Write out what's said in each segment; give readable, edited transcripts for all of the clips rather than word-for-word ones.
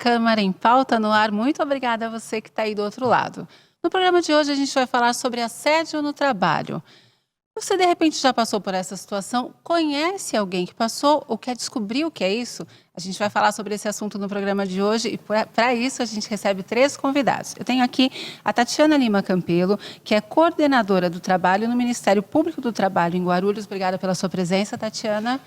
Câmara em Pauta no ar. Muito obrigada a você que está aí do outro lado. No programa de hoje a gente vai falar sobre assédio no trabalho. Você de repente já passou por essa situação? Conhece alguém que passou ou quer descobrir o que é isso? A gente vai falar sobre esse assunto no programa de hoje e para isso a gente recebe 3 convidados. Eu tenho aqui a Tatiana Lima Campelo, que é coordenadora do trabalho no Ministério Público do Trabalho em Guarulhos. Obrigada pela sua presença, Tatiana.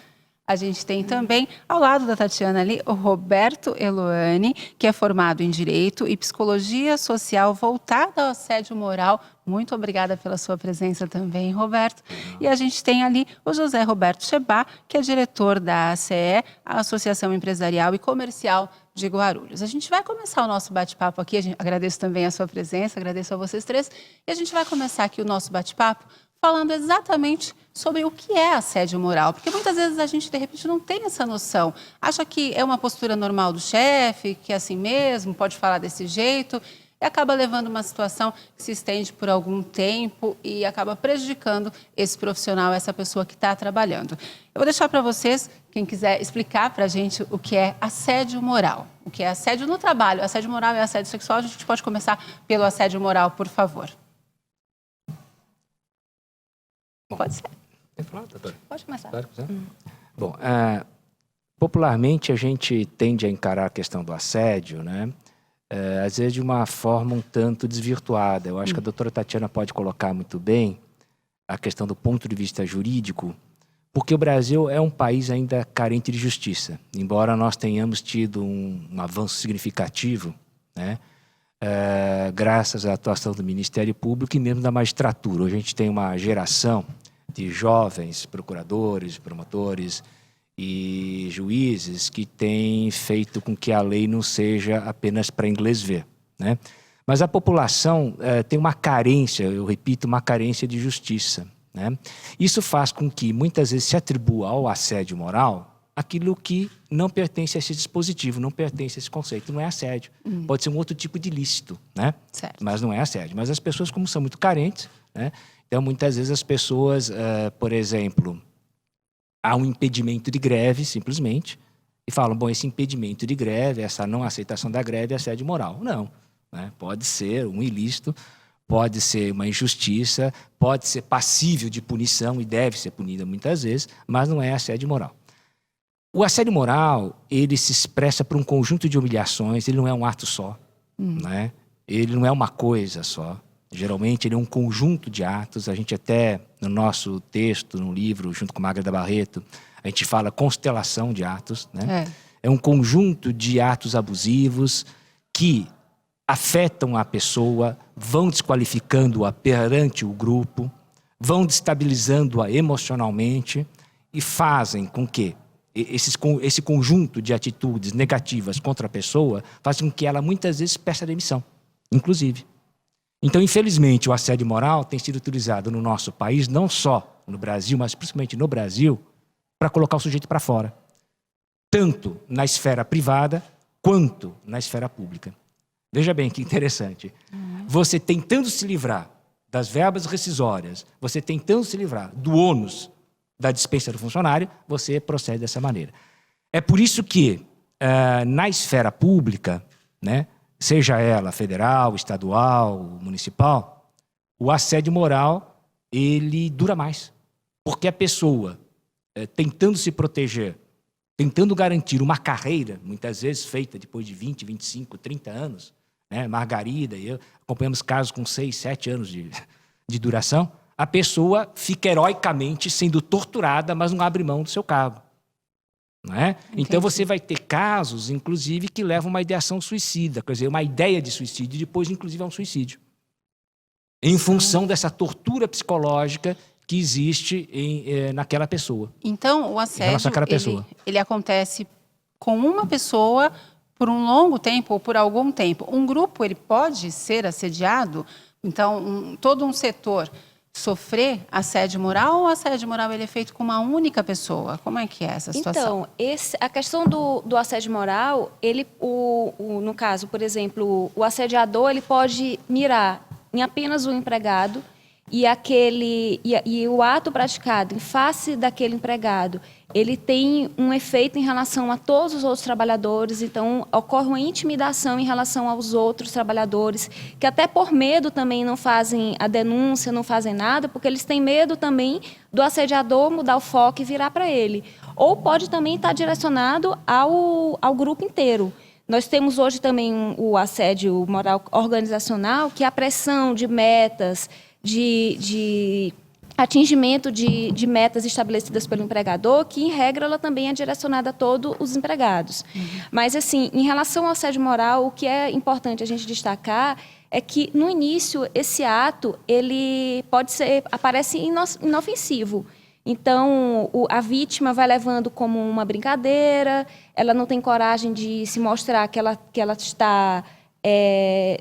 A gente tem também, ao lado da Tatiana ali, o Roberto Eloane, que é formado em Direito e Psicologia Social voltada ao assédio moral. Muito obrigada pela sua presença também, Roberto. E a gente tem ali o José Roberto Chebá, que é diretor da ACE, a Associação Empresarial e Comercial de Guarulhos. A gente vai começar o nosso bate-papo aqui, agradeço também a sua presença, agradeço a vocês 3, e a gente vai começar aqui o nosso bate-papo falando exatamente sobre o que é assédio moral, porque muitas vezes a gente, de repente, não tem essa noção. Acha que é uma postura normal do chefe, que é assim mesmo, pode falar desse jeito, e acaba levando uma situação que se estende por algum tempo e acaba prejudicando esse profissional, essa pessoa que está trabalhando. Eu vou deixar para vocês, quem quiser explicar para a gente o que é assédio moral, o que é assédio no trabalho. Assédio moral e assédio sexual, a gente pode começar pelo assédio moral, por favor. Pode ser. Quer falar, doutora? Pode começar. Claro que Bom, popularmente a gente tende a encarar a questão do assédio, né? Às vezes de uma forma um tanto desvirtuada. Eu acho que a doutora Tatiana pode colocar muito bem a questão do ponto de vista jurídico, porque o Brasil é um país ainda carente de justiça. Embora nós tenhamos tido um avanço significativo, né? Graças à atuação do Ministério Público e mesmo da magistratura. Hoje a gente tem uma geração de jovens procuradores, promotores e juízes que têm feito com que a lei não seja apenas para inglês ver, né? Mas a população tem uma carência, eu repito, uma carência de justiça, né? Isso faz com que muitas vezes se atribua ao assédio moral aquilo que não pertence a esse dispositivo, não pertence a esse conceito, não é assédio. Pode ser um outro tipo de ilícito, né? Certo. Mas não é assédio. Mas as pessoas, como são muito carentes, né? Então, muitas vezes as pessoas, por exemplo, há um impedimento de greve, simplesmente, e falam, bom, esse impedimento de greve, essa não aceitação da greve é assédio moral. Não, né? Pode ser um ilícito, pode ser uma injustiça, pode ser passível de punição e deve ser punida muitas vezes, mas não é assédio moral. O assédio moral, ele se expressa por um conjunto de humilhações, ele não é um ato só, né? Ele não é uma coisa só. Geralmente, ele é um conjunto de atos. A gente até, no nosso texto, no livro, junto com Magda Barreto, a gente fala constelação de atos, né? É um conjunto de atos abusivos que afetam a pessoa, vão desqualificando-a perante o grupo, vão destabilizando-a emocionalmente e fazem com que esse conjunto de atitudes negativas contra a pessoa faz com que ela muitas vezes peça demissão, inclusive. Então, infelizmente, o assédio moral tem sido utilizado no nosso país, não só no Brasil, mas principalmente no Brasil, para colocar o sujeito para fora. Tanto na esfera privada, quanto na esfera pública. Veja bem que interessante. Você tentando se livrar das verbas rescisórias, você tentando se livrar do ônus da dispensa do funcionário, você procede dessa maneira. É por isso que, na esfera pública, né, seja ela federal, estadual, municipal, o assédio moral, ele dura mais. Porque a pessoa, tentando se proteger, tentando garantir uma carreira, muitas vezes feita depois de 20, 25, 30 anos, né, Margarida e eu acompanhamos casos com 6, 7 anos de duração, a pessoa fica heroicamente sendo torturada, mas não abre mão do seu cargo. Não é? Então você vai ter casos, inclusive, que levam a uma ideação suicida, quer dizer, uma ideia de suicídio e depois, inclusive, a um suicídio. Em função dessa tortura psicológica que existe naquela pessoa. Então, o assédio, ele acontece com uma pessoa por um longo tempo ou por algum tempo. Um grupo, ele pode ser assediado, então, todo um setor sofrer assédio moral, ou assédio moral ele é feito com uma única pessoa? Como é que é essa situação? Então, a questão do assédio moral, no caso, por exemplo, o assediador ele pode mirar em apenas o empregado e o ato praticado em face daquele empregado, ele tem um efeito em relação a todos os outros trabalhadores, então ocorre uma intimidação em relação aos outros trabalhadores, que até por medo também não fazem a denúncia, não fazem nada, porque eles têm medo também do assediador mudar o foco e virar para ele. Ou pode também estar direcionado ao grupo inteiro. Nós temos hoje também o assédio moral organizacional, que é a pressão de metas, de atingimento de metas estabelecidas pelo empregador, que, em regra, ela também é direcionada a todos os empregados. Mas, assim, em relação ao assédio moral, o que é importante a gente destacar é que, no início, esse ato ele aparece inofensivo. Então, a vítima vai levando como uma brincadeira, ela não tem coragem de se mostrar que ela está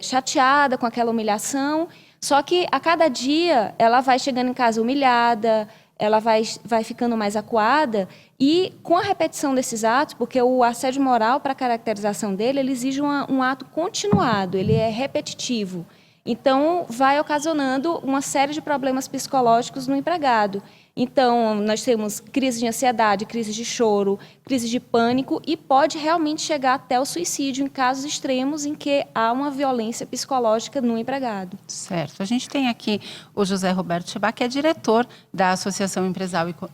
chateada com aquela humilhação. Só que, a cada dia, ela vai chegando em casa humilhada, ela vai ficando mais acuada, e com a repetição desses atos, porque o assédio moral, para a caracterização dele, ele exige um ato continuado, ele é repetitivo. Então, vai ocasionando uma série de problemas psicológicos no empregado. Então, nós temos crise de ansiedade, crise de choro, crise de pânico, e pode realmente chegar até o suicídio em casos extremos em que há uma violência psicológica no empregado. Certo. A gente tem aqui o José Roberto Chebá, que é diretor da Associação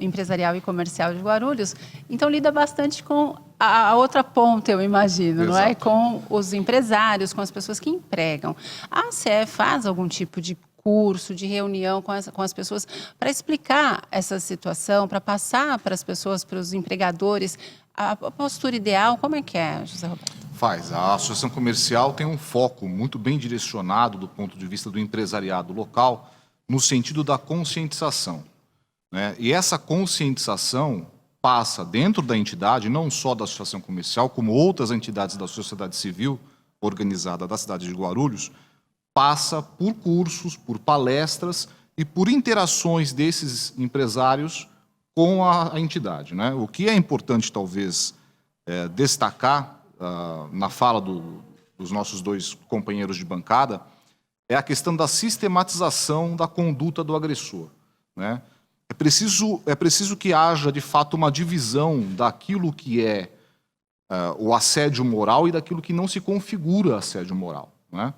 Empresarial e Comercial de Guarulhos. Então, lida bastante com a outra ponta, eu imagino, Exato. não é? Com os empresários, com as pessoas que empregam. A ACE faz algum tipo de curso, de reunião com as pessoas para explicar essa situação, para passar para as pessoas, para os empregadores, a postura ideal? Como é que é, José Roberto? Faz. A associação comercial tem um foco muito bem direcionado do ponto de vista do empresariado local, no sentido da conscientização, né? E essa conscientização passa dentro da entidade, não só da associação comercial, como outras entidades da sociedade civil organizada da cidade de Guarulhos, passa por cursos, por palestras e por interações desses empresários com a entidade, né? O que é importante, talvez, destacar na fala dos nossos dois companheiros de bancada é a questão da sistematização da conduta do agressor, né? É preciso que haja, de fato, uma divisão daquilo que é o assédio moral e daquilo que não se configura assédio moral, né?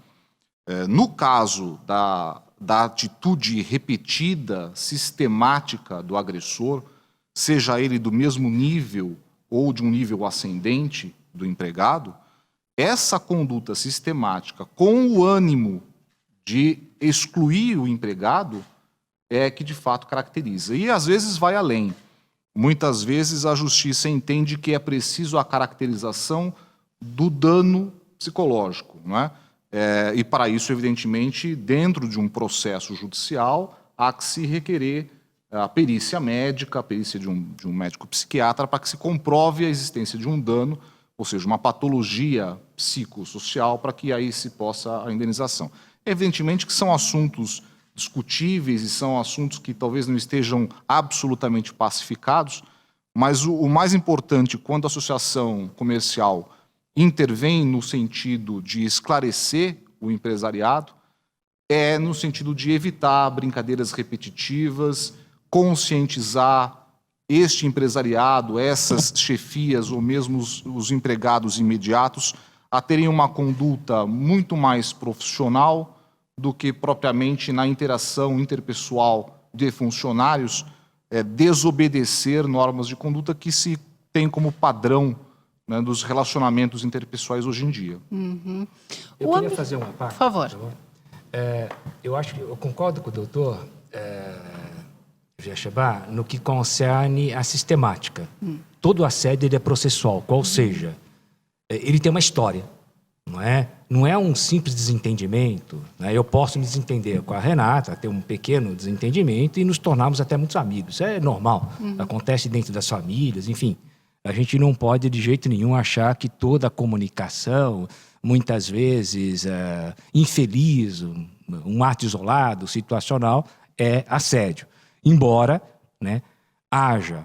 No caso da atitude repetida, sistemática do agressor, seja ele do mesmo nível ou de um nível ascendente do empregado, essa conduta sistemática, com o ânimo de excluir o empregado, é que de fato caracteriza. E às vezes vai além. Muitas vezes a justiça entende que é preciso a caracterização do dano psicológico, não é? E para isso, evidentemente, dentro de um processo judicial, há que se requerer a perícia médica, a perícia de um médico psiquiatra, para que se comprove a existência de um dano, ou seja, uma patologia psicossocial, para que aí se possa a indenização. Evidentemente que são assuntos discutíveis e são assuntos que talvez não estejam absolutamente pacificados, mas o mais importante, quando a associação comercial intervém no sentido de esclarecer o empresariado, é no sentido de evitar brincadeiras repetitivas, conscientizar este empresariado, essas chefias ou mesmo os empregados imediatos a terem uma conduta muito mais profissional do que propriamente na interação interpessoal de funcionários, desobedecer normas de conduta que se tem como padrão, né, dos relacionamentos interpessoais hoje em dia. Eu queria fazer uma parte. Por favor. Eu concordo com o doutor José Chebá no que concerne a sistemática. Todo assédio ele é processual, qual seja, ele tem uma história, não é? Não é um simples desentendimento, né? Eu posso me desentender com a Renata, ter um pequeno desentendimento e nos tornarmos até muitos amigos. Isso é normal, acontece dentro das famílias, enfim. A gente não pode, de jeito nenhum, achar que toda a comunicação, muitas vezes infeliz, um ato isolado, situacional, é assédio. Embora, né, haja,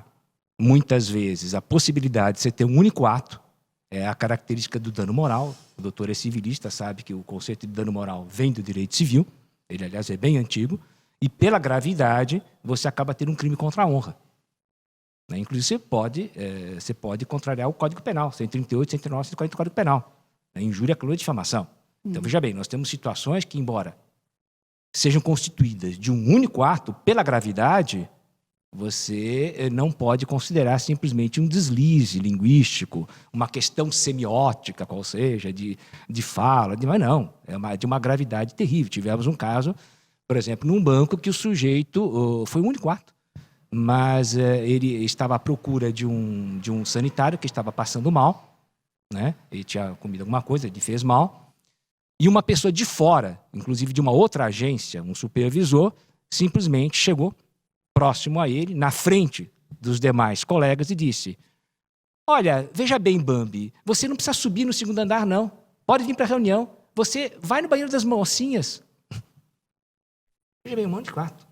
muitas vezes, a possibilidade de você ter um único ato, é a característica do dano moral. O doutor é civilista, sabe que o conceito de dano moral vem do direito civil, ele, aliás, é bem antigo, E pela gravidade, você acaba tendo um crime contra a honra. Né? Inclusive, você pode contrariar o Código Penal, 138, 139, 140 do Código Penal. Né? Injúria, calúnia e difamação. Então, veja bem, nós temos situações que, embora sejam constituídas de um único ato, pela gravidade, você não pode considerar simplesmente um deslize linguístico, uma questão semiótica, qual seja, de fala, mas não, é de uma gravidade terrível. Tivemos um caso, por exemplo, num banco que o sujeito, foi um único ato, mas ele estava à procura de um sanitário que estava passando mal, né? Ele tinha comido alguma coisa, ele fez mal, e uma pessoa de fora, inclusive de uma outra agência, um supervisor, simplesmente chegou próximo a ele, na frente dos demais colegas, e disse: olha, veja bem, Bambi, você não precisa subir no segundo andar, não. Pode vir para a reunião. Você vai no banheiro das mocinhas. Veja bem, um monte de quarto.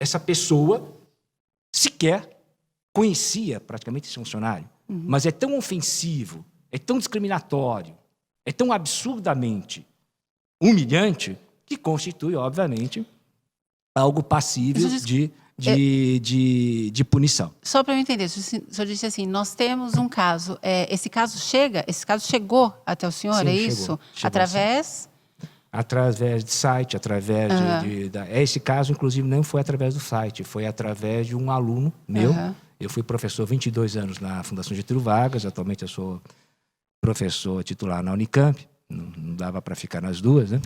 Essa pessoa sequer conhecia praticamente esse funcionário. Mas é tão ofensivo, é tão discriminatório, é tão absurdamente humilhante, que constitui, obviamente, algo passível de punição. Só para eu entender, o senhor disse assim, nós temos um caso, esse caso chegou até o senhor, Sim, é chegou, isso? chegou, Através? Através de site, através esse caso, inclusive, não foi através do site, foi através de um aluno meu. Eu fui professor 22 anos na Fundação Getúlio Vargas, atualmente eu sou professor titular na Unicamp, não dava para ficar nas duas, né?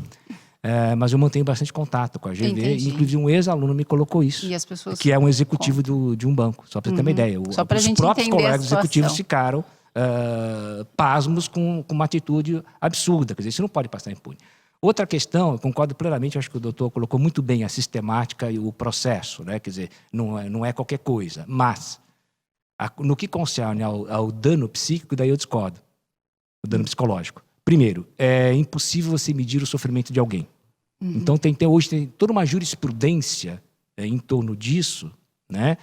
Mas eu mantenho bastante contato com a GV, Entendi. inclusive um ex-aluno me colocou isso, E as pessoas que é um executivo de um banco, só para você ter uma ideia. Só pra Os gente próprios entender a colegas executivos situação. ficaram pasmos com uma atitude absurda, quer dizer, isso não pode passar impune. Outra questão, eu concordo plenamente, acho que o doutor colocou muito bem a sistemática e o processo, né? Quer dizer, não é qualquer coisa, mas no que concerne ao dano psíquico, daí eu discordo, o dano psicológico. Primeiro, é impossível você medir o sofrimento de alguém. Então, hoje tem toda uma jurisprudência em torno disso, né,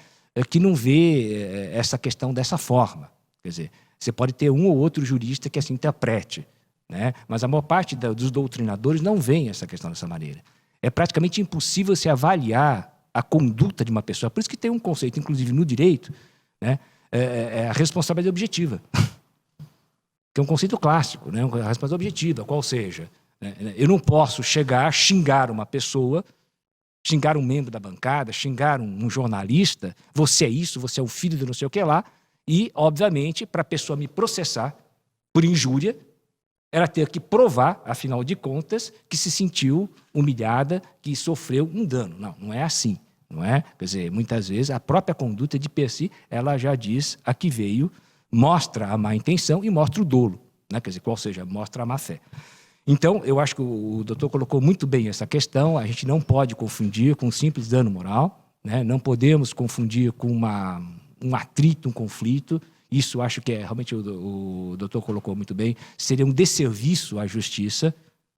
que não vê essa questão dessa forma. Quer dizer, você pode ter um ou outro jurista que assim interprete, né, mas a maior parte dos doutrinadores não vê essa questão dessa maneira. É praticamente impossível você avaliar a conduta de uma pessoa. Por isso que tem um conceito, inclusive no direito, né, a responsabilidade objetiva, que é um conceito clássico, né, a responsabilidade objetiva, qual seja... Eu não posso xingar uma pessoa, xingar um membro da bancada, xingar um jornalista, você é isso, você é o filho de não sei o que lá, e, obviamente, para a pessoa me processar por injúria, ela ter que provar, afinal de contas, que se sentiu humilhada, que sofreu um dano. Não é assim, não é? Quer dizer, muitas vezes a própria conduta de per si, ela já diz a que veio, mostra a má intenção e mostra o dolo, né? Quer dizer, qual seja, mostra a má fé. Então, eu acho que o doutor colocou muito bem essa questão. A gente não pode confundir com um simples dano moral, né? Não podemos confundir com um atrito, um conflito. Isso eu acho que realmente o doutor colocou muito bem. Seria um desserviço à justiça,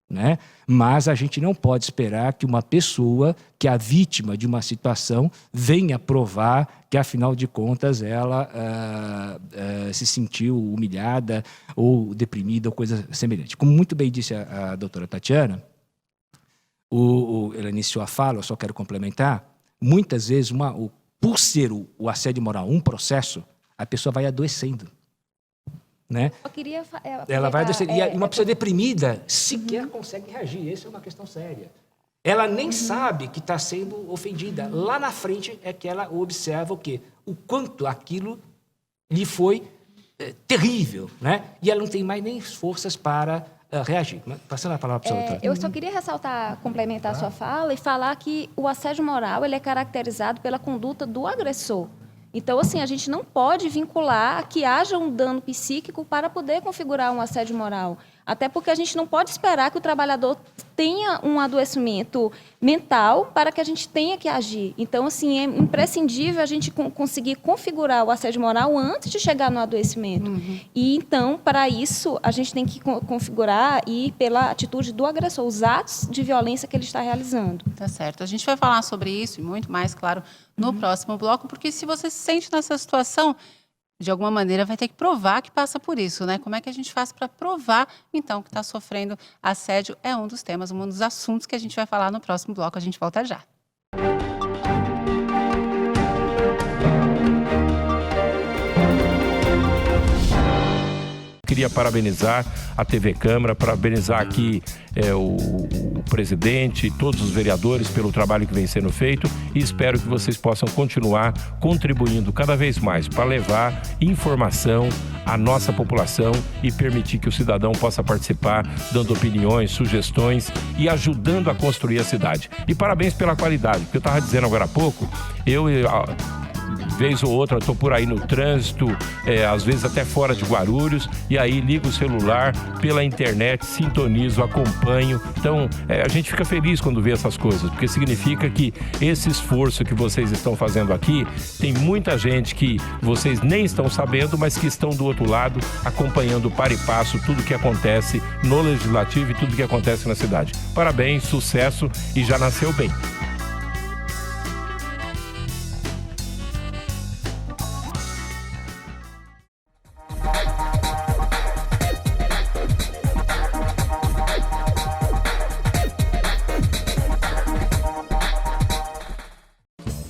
né? Mas a gente não pode esperar que uma pessoa, que é a vítima de uma situação, venha provar que, afinal de contas, ela se sentiu humilhada ou deprimida ou coisa semelhante. Como muito bem disse a doutora Tatiana, ela iniciou a fala, eu só quero complementar, muitas vezes, por ser o assédio moral um processo, a pessoa vai adoecendo. Né? Eu queria ela vai adoecer. E uma pessoa deprimida sequer consegue reagir. Essa é uma questão séria. Ela nem sabe que está sendo ofendida. Lá na frente é que ela observa o quê? O quanto aquilo lhe foi terrível, né? E ela não tem mais nem forças para reagir. Passando a palavra para a doutora. Eu só queria ressaltar, complementar a sua fala e falar que o assédio moral ele é caracterizado pela conduta do agressor. Então, assim, a gente não pode vincular que haja um dano psíquico para poder configurar um assédio moral. Até porque a gente não pode esperar que o trabalhador tenha um adoecimento mental para que a gente tenha que agir. Então, assim, é imprescindível a gente conseguir configurar o assédio moral antes de chegar no adoecimento. E, então, para isso, a gente tem que configurar e pela atitude do agressor, os atos de violência que ele está realizando. Tá certo. A gente vai falar sobre isso e muito mais, claro, no próximo bloco, porque se você se sente nessa situação, de alguma maneira vai ter que provar que passa por isso, né? Como é que a gente faz para provar, então, que está sofrendo assédio? É um dos temas, um dos assuntos que a gente vai falar no próximo bloco. A gente volta já. Queria parabenizar a TV Câmara, parabenizar aqui o presidente e todos os vereadores pelo trabalho que vem sendo feito e espero que vocês possam continuar contribuindo cada vez mais para levar informação à nossa população e permitir que o cidadão possa participar, dando opiniões, sugestões e ajudando a construir a cidade. E parabéns pela qualidade, porque eu estava dizendo agora há pouco, vez ou outra, estou por aí no trânsito, às vezes até fora de Guarulhos, e aí ligo o celular pela internet, sintonizo, acompanho. Então, a gente fica feliz quando vê essas coisas, porque significa que esse esforço que vocês estão fazendo aqui, tem muita gente que vocês nem estão sabendo, mas que estão do outro lado, acompanhando para e passo tudo que acontece no Legislativo e tudo que acontece na cidade. Parabéns, sucesso e já nasceu bem.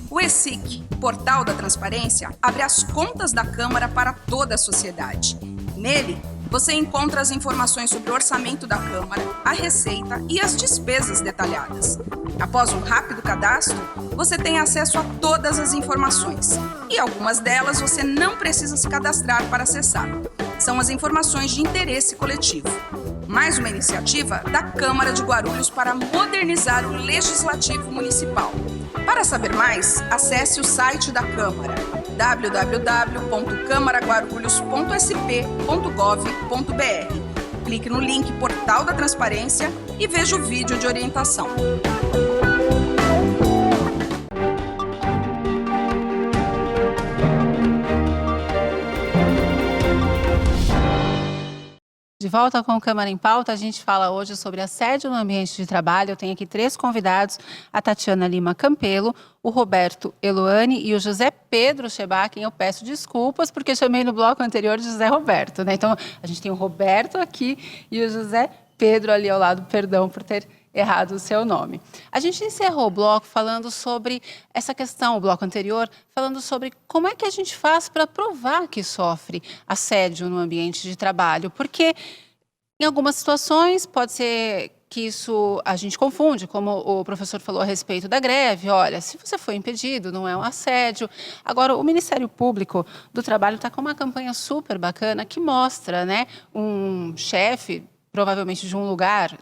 O ESIC, Portal da Transparência, abre as contas da Câmara para toda a sociedade. Nele, você encontra as informações sobre o orçamento da Câmara, a receita e as despesas detalhadas. Após um rápido cadastro, você tem acesso a todas as informações. E algumas delas você não precisa se cadastrar para acessar. São as informações de interesse coletivo. Mais uma iniciativa da Câmara de Guarulhos para modernizar o Legislativo Municipal. Para saber mais, acesse o site da Câmara, www.câmaraguarulhos.sp.gov.br. Clique no link Portal da Transparência e veja o vídeo de orientação. De volta com o Câmara em Pauta, a gente fala hoje sobre assédio no ambiente de trabalho. Eu tenho aqui 3 convidados, a Tatiana Lima Campelo, o Roberto Eloane e o José Pedro Cheba, quem eu peço desculpas, porque chamei no bloco anterior de José Roberto, né? Então, a gente tem o Roberto aqui e o José Pedro ali ao lado, perdão por ter errado o seu nome. A gente encerrou o bloco falando sobre essa questão, o bloco anterior, falando sobre como é que a gente faz para provar que sofre assédio no ambiente de trabalho, porque em algumas situações pode ser que isso a gente confunde, como o professor falou a respeito da greve. Olha, se você foi impedido, não é um assédio. Agora, o Ministério Público do Trabalho está com uma campanha super bacana que mostra, né, um chefe, provavelmente de um lugar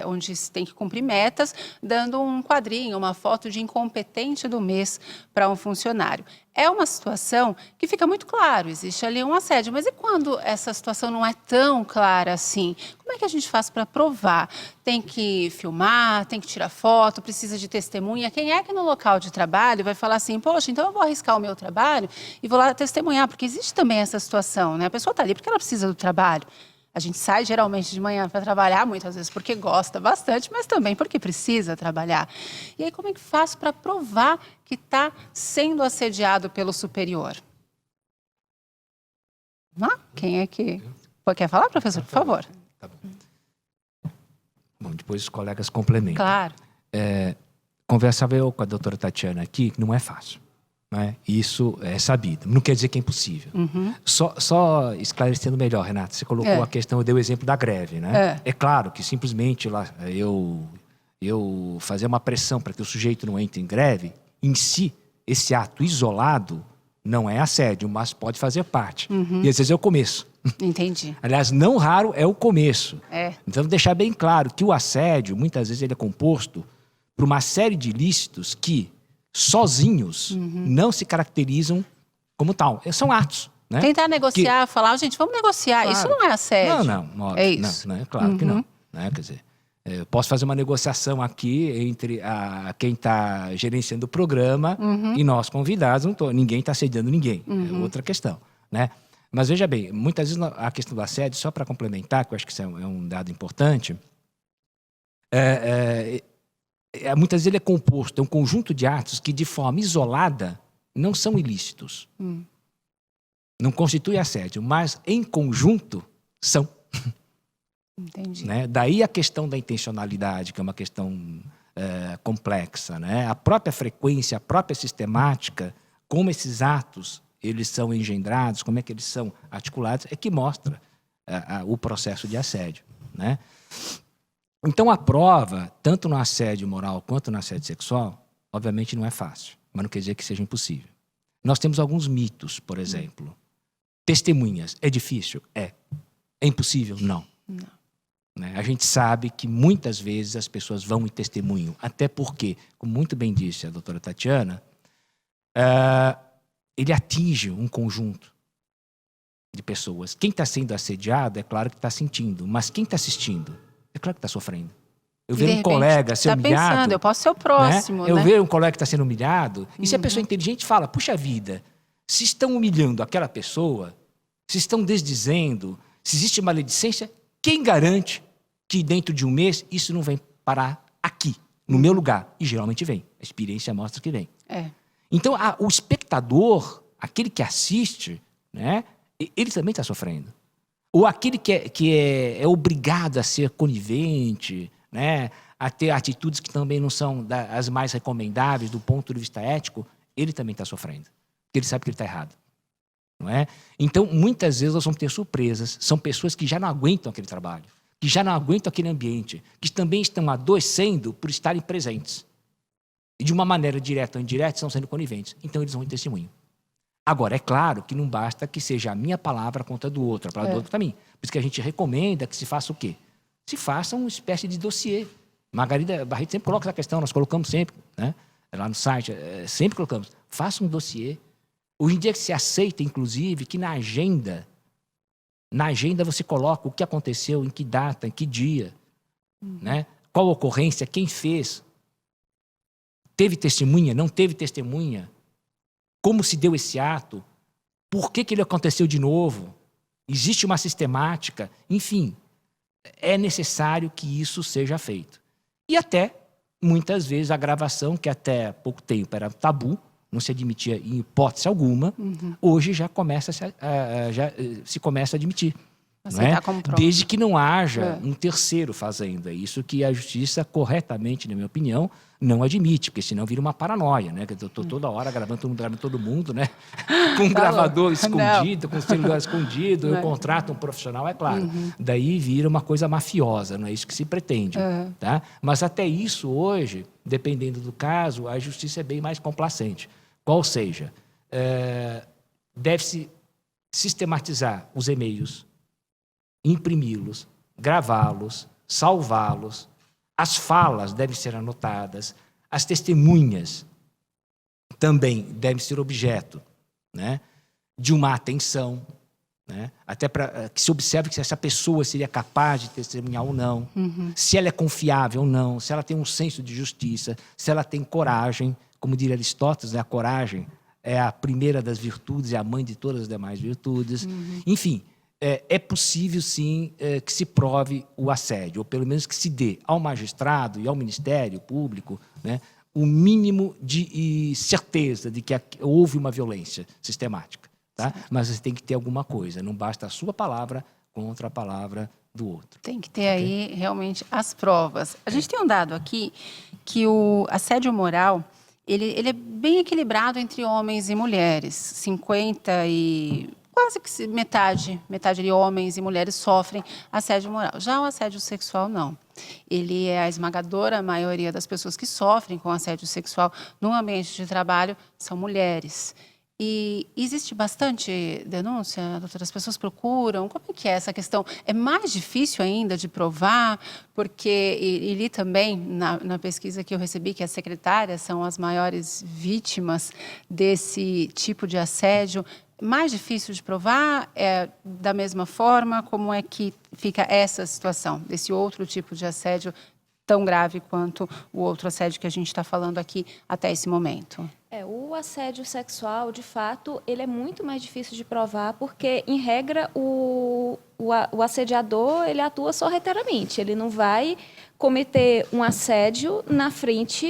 onde se tem que cumprir metas, dando um quadrinho, uma foto de incompetente do mês para um funcionário. É uma situação que fica muito claro, existe ali um assédio, mas e quando essa situação não é tão clara assim? Como é que a gente faz para provar? Tem que filmar, tem que tirar foto, precisa de testemunha. Quem é que no local de trabalho vai falar assim, poxa, então eu vou arriscar o meu trabalho e vou lá testemunhar, porque existe também essa situação, né? A pessoa está ali porque ela precisa do trabalho. A gente sai geralmente de manhã para trabalhar, muitas vezes porque gosta bastante, mas também porque precisa trabalhar. E aí como é que faz para provar que está sendo assediado pelo superior? Quem é que... Quer falar, professor? Por favor. Tá bom. Bom, depois os colegas complementam. Claro. Conversava eu com a doutora Tatiana aqui, que não é fácil. Né? Isso é sabido. Não quer dizer que é impossível. Uhum. Só esclarecendo melhor, Renata, você colocou a questão, eu dei o exemplo da greve, né? É claro que simplesmente lá eu fazer uma pressão para que o sujeito não entre em greve, em si, esse ato isolado não é assédio, mas pode fazer parte. Uhum. E às vezes é o começo. Entendi. Aliás, não raro é o começo. É. Então, deixar bem claro que o assédio, muitas vezes, ele é composto por uma série de ilícitos que sozinhos não se caracterizam como tal. São atos. Né? Tentar negociar, falar, gente, vamos negociar. Claro. Isso não é assédio. Não. Óbvio, é isso. Não, claro que não. Né? Quer dizer, eu posso fazer uma negociação aqui entre quem está gerenciando o programa e nós convidados. Ninguém está assediando ninguém. É outra questão. Né? Mas veja bem, muitas vezes a questão do assédio, só para complementar, que eu acho que isso é um dado importante, muitas vezes ele é composto, é um conjunto de atos que, de forma isolada, não são ilícitos. Não constitui assédio, mas, em conjunto, são. Entendi. Né? Daí a questão da intencionalidade, que é uma questão complexa. Né? A própria frequência, a própria sistemática, como esses atos eles são engendrados, como é que eles são articulados, é que mostra o processo de assédio, né? Então, a prova, tanto no assédio moral quanto no assédio sexual, obviamente não é fácil, mas não quer dizer que seja impossível. Nós temos alguns mitos, por exemplo. Testemunhas, é difícil? É. É impossível? Não. Não. Né? A gente sabe que muitas vezes as pessoas vão em testemunho, até porque, como muito bem disse a doutora Tatiana, ele atinge um conjunto de pessoas. Quem está sendo assediado, é claro que está sentindo, mas quem está assistindo, é claro que está sofrendo. Eu ver um colega ser humilhado... pensando, eu posso ser o próximo, né? Eu ver um colega que está sendo humilhado, e se a pessoa é inteligente fala, puxa vida, se estão humilhando aquela pessoa, se estão desdizendo, se existe maledicência, quem garante que dentro de um mês isso não vem parar aqui, no meu lugar? E geralmente vem. A experiência mostra que vem. Então, o espectador, aquele que assiste, né, ele também está sofrendo. Ou aquele que é obrigado a ser conivente, né, a ter atitudes que também não são as mais recomendáveis do ponto de vista ético, ele também está sofrendo. Porque ele sabe que ele está errado. Não é? Então, muitas vezes nós vamos ter surpresas. São pessoas que já não aguentam aquele trabalho, que já não aguentam aquele ambiente, que também estão adoecendo por estarem presentes. E de uma maneira direta ou indireta, estão sendo coniventes. Então, eles vão em testemunho. Agora, é claro que não basta que seja a minha palavra contra a do outro, a palavra do outro também. Por isso que a gente recomenda que se faça o quê? Se faça uma espécie de dossiê. Margarida Barreto sempre coloca essa questão, nós colocamos sempre, né? Lá no site, sempre colocamos. Faça um dossiê. Hoje em dia se aceita, inclusive, que na agenda você coloca o que aconteceu, em que data, em que dia, né? Qual ocorrência, quem fez, teve testemunha, não teve testemunha, como se deu esse ato, por que ele aconteceu de novo, existe uma sistemática, enfim, é necessário que isso seja feito. E até, muitas vezes, a gravação, que até pouco tempo era tabu, não se admitia em hipótese alguma, hoje já se começa a admitir. Não é? Desde que não haja um terceiro fazendo. É isso que a justiça, corretamente, na minha opinião, não admite, porque senão vira uma paranoia, né? Eu estou toda hora gravando todo mundo, né? Com um gravador escondido, com um celular escondido, eu contrato um profissional, é claro. Daí vira uma coisa mafiosa, não é isso que se pretende. Tá? Mas até isso, hoje, dependendo do caso, a justiça é bem mais complacente. Qual seja, deve-se sistematizar os e-mails, imprimi-los, gravá-los, salvá-los. As falas devem ser anotadas. As testemunhas também devem ser objeto, né, de uma atenção, né, até para que se observe se essa pessoa seria capaz de testemunhar ou não, se ela é confiável ou não, se ela tem um senso de justiça, se ela tem coragem. Como diria Aristóteles, né, a coragem é a primeira das virtudes, é a mãe de todas as demais virtudes. Enfim, é possível, sim, que se prove o assédio, ou pelo menos que se dê ao magistrado e ao Ministério Público, né, o mínimo de certeza de que houve uma violência sistemática. Tá? Mas você tem que ter alguma coisa, não basta a sua palavra contra a palavra do outro. Tem que ter aí, realmente, as provas. A gente tem um dado aqui que o assédio moral, ele é bem equilibrado entre homens e mulheres. 50 e... quase que metade de homens e mulheres sofrem assédio moral. Já o assédio sexual, não. Ele é a esmagadora maioria das pessoas que sofrem com assédio sexual no ambiente de trabalho são mulheres. E existe bastante denúncia, doutora? As pessoas procuram? Como é que é essa questão? É mais difícil ainda de provar? Porque, e li também na pesquisa que eu recebi, que as secretárias são as maiores vítimas desse tipo de assédio. Mais difícil de provar? É da mesma forma? Como é que fica essa situação, desse outro tipo de assédio tão grave quanto o outro assédio que a gente está falando aqui até esse momento? O assédio sexual, de fato, ele é muito mais difícil de provar porque, em regra, o assediador ele atua sorrateiramente. Ele não vai cometer um assédio na frente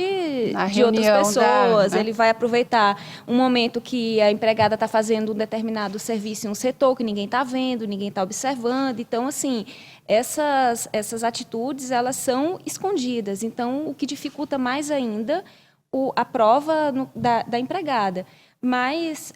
de outras pessoas. Ele vai aproveitar um momento que a empregada está fazendo um determinado serviço em um setor que ninguém está vendo, ninguém está observando. Então, assim, essas atitudes, elas são escondidas. Então, o que dificulta mais ainda a prova da empregada. Mas,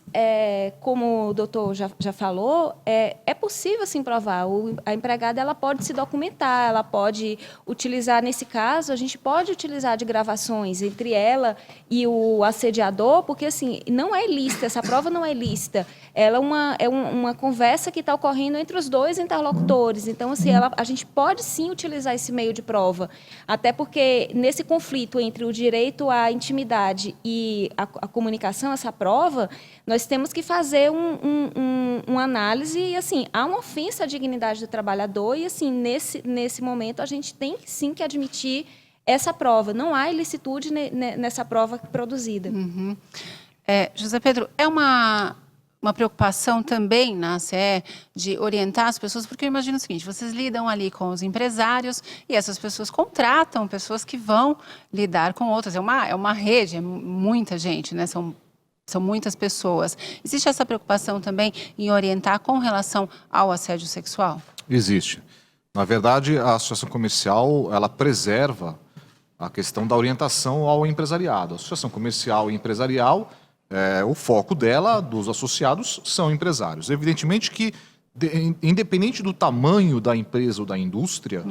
como o doutor já falou, é possível sim provar. A empregada ela pode se documentar, ela pode utilizar, nesse caso, a gente pode utilizar de gravações entre ela e o assediador, porque assim, não é ilícita, essa prova não é ilícita. Ela é uma conversa que está ocorrendo entre os dois interlocutores. Então, assim, a gente pode sim utilizar esse meio de prova. Até porque, nesse conflito entre o direito à intimidade e a comunicação, essa prova, nós temos que fazer uma análise e, assim, há uma ofensa à dignidade do trabalhador e, assim, nesse momento, a gente tem sim que admitir essa prova. Não há ilicitude nessa prova produzida. Uhum. José Pedro, é uma preocupação também na ACE de orientar as pessoas, porque eu imagino o seguinte, vocês lidam ali com os empresários e essas pessoas contratam pessoas que vão lidar com outras. É uma rede, é muita gente, né? São muitas pessoas. Existe essa preocupação também em orientar com relação ao assédio sexual? Existe. Na verdade, a associação comercial, ela preserva a questão da orientação ao empresariado. A associação comercial e empresarial, o foco dela, dos associados, são empresários. Evidentemente que, independente do tamanho da empresa ou da indústria,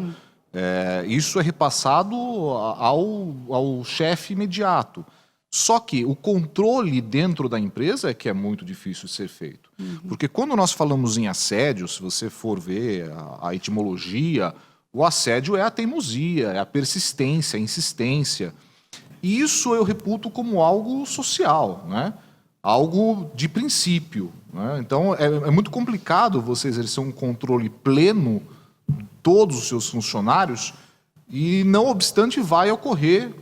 isso é repassado ao chefe imediato. Só que o controle dentro da empresa é que é muito difícil de ser feito. Porque quando nós falamos em assédio, se você for ver a etimologia, o assédio é a teimosia, é a persistência, a insistência. E isso eu reputo como algo social, né? Algo de princípio, né? Então é muito complicado você exercer um controle pleno de todos os seus funcionários e, não obstante, vai ocorrer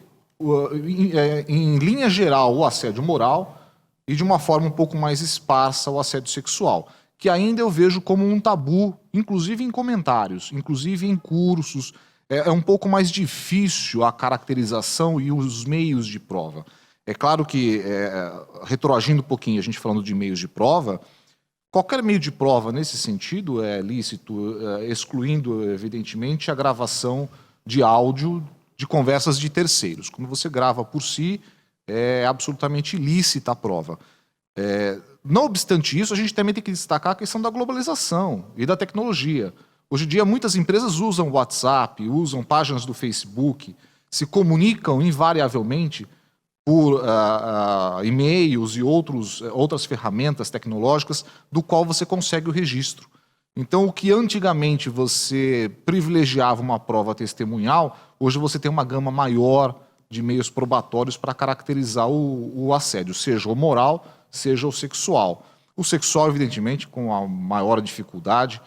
em linha geral o assédio moral e de uma forma um pouco mais esparsa o assédio sexual, que ainda eu vejo como um tabu, inclusive em comentários, inclusive em cursos. É um pouco mais difícil a caracterização e os meios de prova. É claro que, retroagindo um pouquinho, a gente falando de meios de prova, qualquer meio de prova nesse sentido é lícito, excluindo, evidentemente, a gravação de áudio de conversas de terceiros. Quando você grava por si, é absolutamente ilícita a prova. Não obstante isso, a gente também tem que destacar a questão da globalização e da tecnologia. Hoje em dia, muitas empresas usam WhatsApp, usam páginas do Facebook, se comunicam invariavelmente por e-mails e outras ferramentas tecnológicas do qual você consegue o registro. Então, o que antigamente você privilegiava uma prova testemunhal, hoje você tem uma gama maior de meios probatórios para caracterizar o assédio, seja o moral, seja o sexual. O sexual, evidentemente, com a maior dificuldade,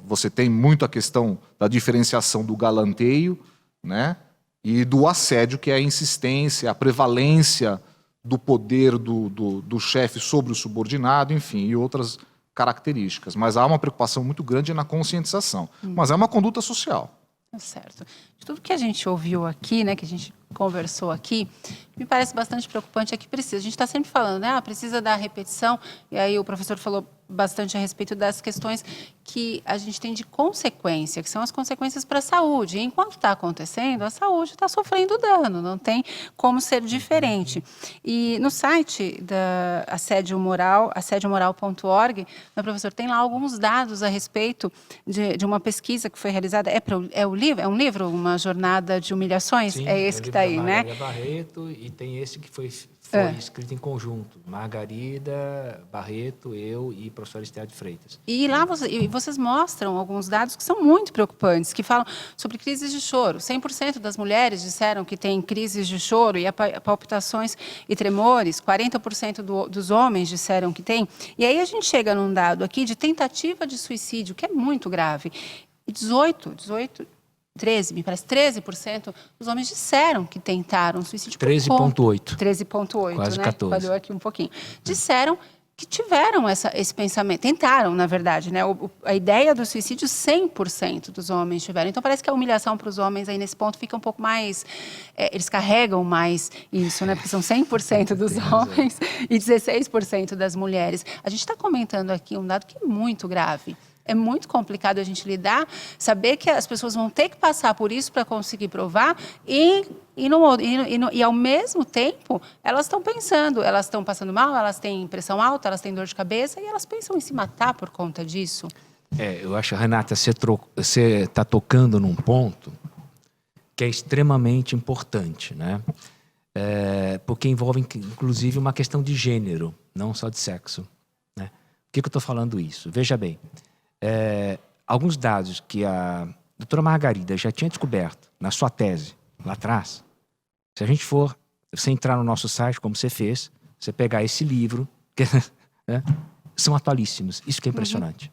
você tem muito a questão da diferenciação do galanteio, né, e do assédio, que é a insistência, a prevalência do poder do chefe sobre o subordinado, enfim, e outras características. Mas há uma preocupação muito grande na conscientização. Mas é uma conduta social. Certo. De tudo que a gente ouviu aqui, né, que a gente conversou aqui, me parece bastante preocupante é que precisa. A gente está sempre falando, né, precisa da repetição, e aí o professor falou bastante a respeito das questões que a gente tem de consequência, que são as consequências para a saúde. E enquanto está acontecendo, a saúde está sofrendo dano, não tem como ser diferente. E no site da Assédio Moral, assediomoral.org, né, professor, tem lá alguns dados a respeito de uma pesquisa que foi realizada. É um livro, uma jornada de humilhações? Sim, é esse que está aí, né? Margarida Barreto, e tem esse que foi escrito em conjunto. Margarida Barreto, eu e professor Esther de Freitas. E lá vocês mostram alguns dados que são muito preocupantes, que falam sobre crises de choro. 100% das mulheres disseram que têm crises de choro e palpitações e tremores. 40% dos homens disseram que têm. E aí a gente chega num dado aqui de tentativa de suicídio, que é muito grave. E 13% dos homens disseram que tentaram suicídio. 13,8. 13,8, quase né? 14. Falhou aqui um pouquinho. Disseram que tiveram esse pensamento, tentaram, na verdade, né? A ideia do suicídio, 100% dos homens tiveram. Então, parece que a humilhação para os homens aí nesse ponto fica um pouco mais... eles carregam mais isso, né? Porque são 100% dos homens e 16% das mulheres. A gente está comentando aqui um dado que é muito grave. é muito complicado a gente lidar, saber que as pessoas vão ter que passar por isso para conseguir provar e ao mesmo tempo, elas estão pensando, elas estão passando mal, elas têm pressão alta, elas têm dor de cabeça e elas pensam em se matar por conta disso. Eu acho, Renata, você está tocando num ponto que é extremamente importante, né? Porque envolve, inclusive, uma questão de gênero, não só de sexo, né? Por que eu estou falando isso? Veja bem, alguns dados que a doutora Margarida já tinha descoberto na sua tese, lá atrás, se a gente for, você entrar no nosso site, como você fez, você pegar esse livro, né, são atualíssimos. Isso que é impressionante.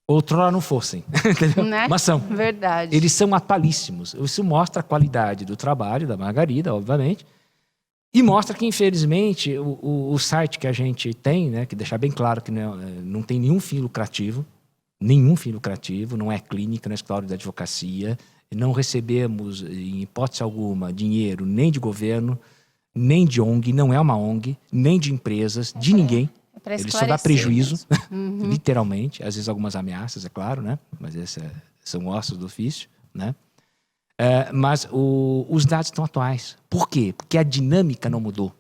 Outrora não fossem, entendeu? Né? Mas são. Verdade. Eles são atualíssimos. Isso mostra a qualidade do trabalho da Margarida, obviamente, e mostra que, infelizmente, o site que a gente tem, né, que deixar bem claro que não tem nenhum fim lucrativo, não é clínica, não é escritório de advocacia, não recebemos, em hipótese alguma, dinheiro nem de governo, nem de ONG, não é uma ONG, nem de empresas, de ninguém. Ele só dá prejuízo, literalmente. Às vezes algumas ameaças, é claro, né? Mas esses são ossos do ofício, né? Mas os dados estão atuais. Por quê? Porque a dinâmica não mudou.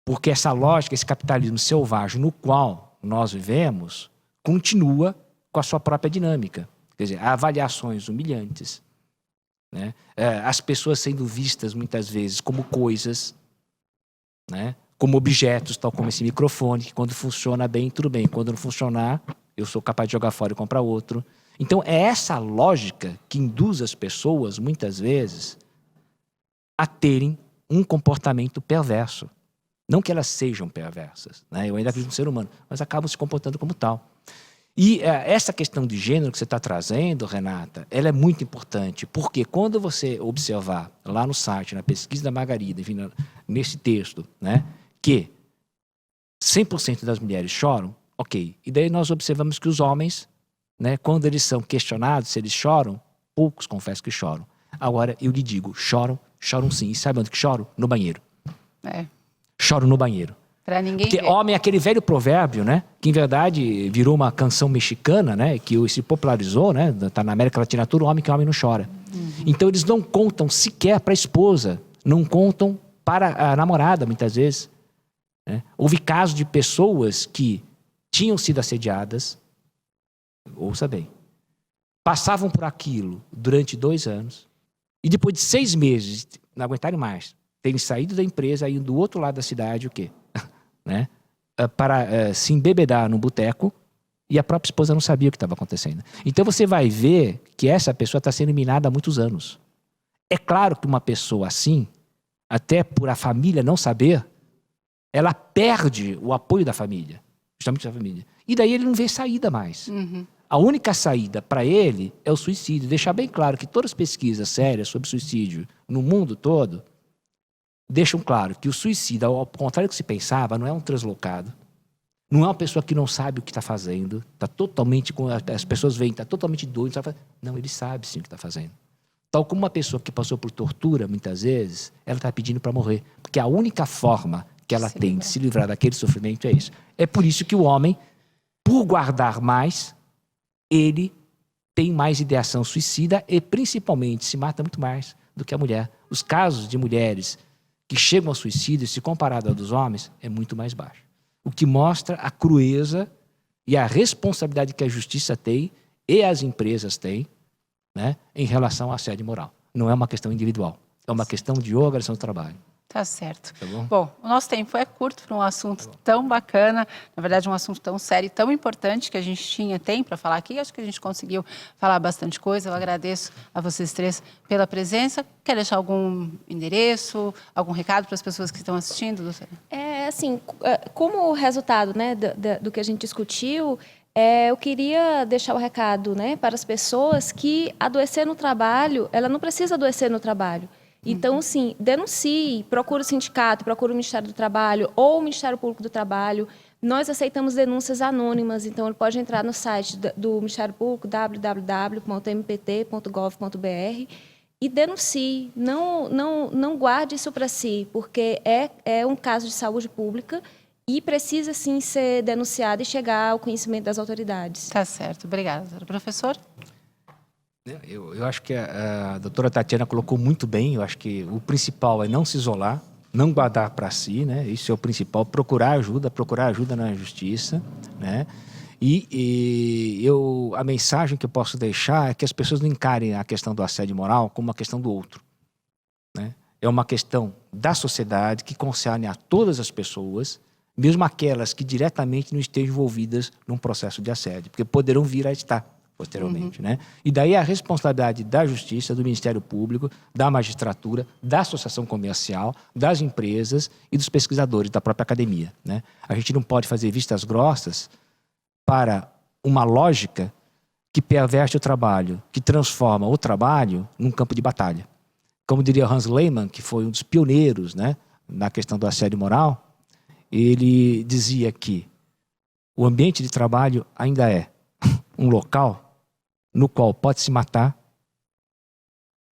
Porque essa lógica, esse capitalismo selvagem no qual nós vivemos, continua com a sua própria dinâmica. Quer dizer, há avaliações humilhantes, né? As pessoas sendo vistas, muitas vezes, como coisas, né? Como objetos, tal como esse microfone, que quando funciona bem, tudo bem. Quando não funcionar, eu sou capaz de jogar fora e comprar outro. Então, é essa lógica que induz as pessoas, muitas vezes, a terem um comportamento perverso. Não que elas sejam perversas, né? Eu ainda acredito no ser humano, mas acabam se comportando como tal. E essa questão de gênero que você está trazendo, Renata, ela é muito importante, porque quando você observar lá no site, na pesquisa da Margarida, enfim, nesse texto, né, que 100% das mulheres choram, ok. E daí nós observamos que os homens, né, quando eles são questionados se eles choram, poucos confessam que choram. Agora, eu lhe digo, choram sim. E sabe onde que choram? No banheiro. Choram no banheiro. Pra ninguém Porque ver. homem é aquele velho provérbio, né? Que em verdade virou uma canção mexicana, né? Que se popularizou, né? Tá na América Latina toda, o homem que o homem não chora. Então eles não contam sequer para a esposa, não contam para a namorada, muitas vezes, né? Houve casos de pessoas que tinham sido assediadas, ouça bem, passavam por aquilo durante 2 anos e depois de 6 meses, não aguentarem mais, terem saído da empresa, indo do outro lado da cidade, o quê? Né? Para se embebedar no boteco e a própria esposa não sabia o que estava acontecendo. Então você vai ver que essa pessoa está sendo minada há muitos anos. É claro que uma pessoa assim, até por a família não saber, ela perde o apoio da família, justamente da família. E daí ele não vê saída mais. A única saída para ele é o suicídio. Deixar bem claro que todas as pesquisas sérias sobre suicídio no mundo todo deixam claro que o suicida, ao contrário do que se pensava, não é um translocado, não é uma pessoa que não sabe o que está fazendo, está totalmente, as pessoas veem, está totalmente doido, não, ele sabe sim o que está fazendo. Tal como uma pessoa que passou por tortura, muitas vezes, ela está pedindo para morrer, porque a única forma que ela tem de se livrar daquele sofrimento é isso. É por isso que o homem, por guardar mais, ele tem mais ideação suicida e principalmente se mata muito mais do que a mulher. Os casos de mulheres que chegam ao suicídio, se comparado ao dos homens, é muito mais baixo. O que mostra a crueza e a responsabilidade que a justiça tem e as empresas têm, né, em relação ao assédio moral. Não é uma questão individual, é uma questão de organização do trabalho. Tá certo. Tá bom? Bom, o nosso tempo é curto para um assunto tão bacana, na verdade um assunto tão sério e tão importante que a gente tem para falar aqui. Acho que a gente conseguiu falar bastante coisa. Eu agradeço a vocês 3 pela presença. Quer deixar algum endereço, algum recado para as pessoas que estão assistindo, doutora? Assim, como resultado, né, do que a gente discutiu, eu queria deixar o recado, né, para as pessoas que adoecer no trabalho, ela não precisa adoecer no trabalho. Então, sim, denuncie, procure o sindicato, procure o Ministério do Trabalho ou o Ministério Público do Trabalho. Nós aceitamos denúncias anônimas, então ele pode entrar no site do Ministério Público, www.mpt.gov.br, e denuncie. Não guarde isso para si, porque é um caso de saúde pública e precisa sim ser denunciada e chegar ao conhecimento das autoridades. Tá certo. Obrigada, doutora. Professor? Eu acho que a doutora Tatiana colocou muito bem. Eu acho que o principal é não se isolar, não guardar para si, né? Isso é o principal. Procurar ajuda na justiça, né? A mensagem que eu posso deixar é que as pessoas não encarem a questão do assédio moral como uma questão do outro, né? É uma questão da sociedade que concerne a todas as pessoas, mesmo aquelas que diretamente não estejam envolvidas num processo de assédio, porque poderão vir a estar posteriormente, né? E daí a responsabilidade da Justiça, do Ministério Público, da magistratura, da associação comercial, das empresas e dos pesquisadores da própria academia, né? A gente não pode fazer vistas grossas para uma lógica que perverte o trabalho, que transforma o trabalho num campo de batalha. Como diria Hans Lehmann, que foi um dos pioneiros, né, na questão do assédio moral, ele dizia que o ambiente de trabalho ainda é um local no qual pode se matar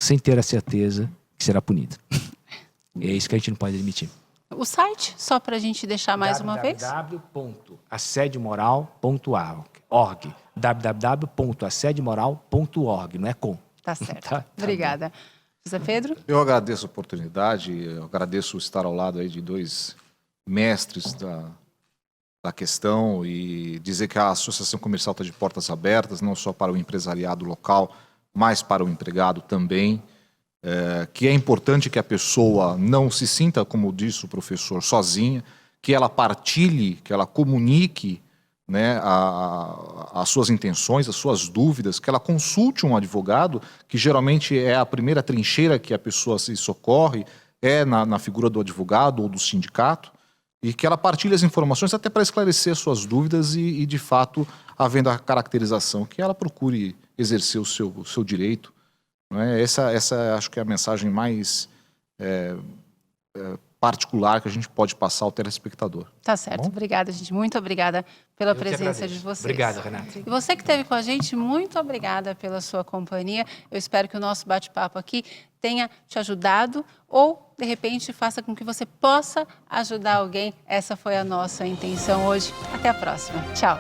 sem ter a certeza que será punido. E é isso que a gente não pode admitir. O site, só para a gente deixar mais uma vez? www.assediomoral.org. www.assediomoral.org, não é com. Tá certo. Tá Obrigada. José Pedro? Eu agradeço a oportunidade, eu agradeço estar ao lado aí de dois mestres da questão e dizer que a Associação Comercial está de portas abertas, não só para o empresariado local, mas para o empregado também. Que é importante que a pessoa não se sinta, como disse o professor, sozinha, que ela partilhe, que ela comunique, né, as suas intenções, as suas dúvidas, que ela consulte um advogado, que geralmente é a primeira trincheira que a pessoa se socorre, na figura do advogado ou do sindicato, e que ela partilhe as informações até para esclarecer as suas dúvidas e, de fato, havendo a caracterização, que ela procure exercer o seu direito. Não é? Essa acho que é a mensagem mais particular que a gente pode passar ao telespectador. Tá certo. Obrigada, gente. Muito obrigada pela presença de vocês. Obrigado, Renata. E você que esteve com a gente, muito obrigada pela sua companhia. Eu espero que o nosso bate-papo aqui tenha te ajudado ou, de repente, faça com que você possa ajudar alguém. Essa foi a nossa intenção hoje. Até a próxima. Tchau.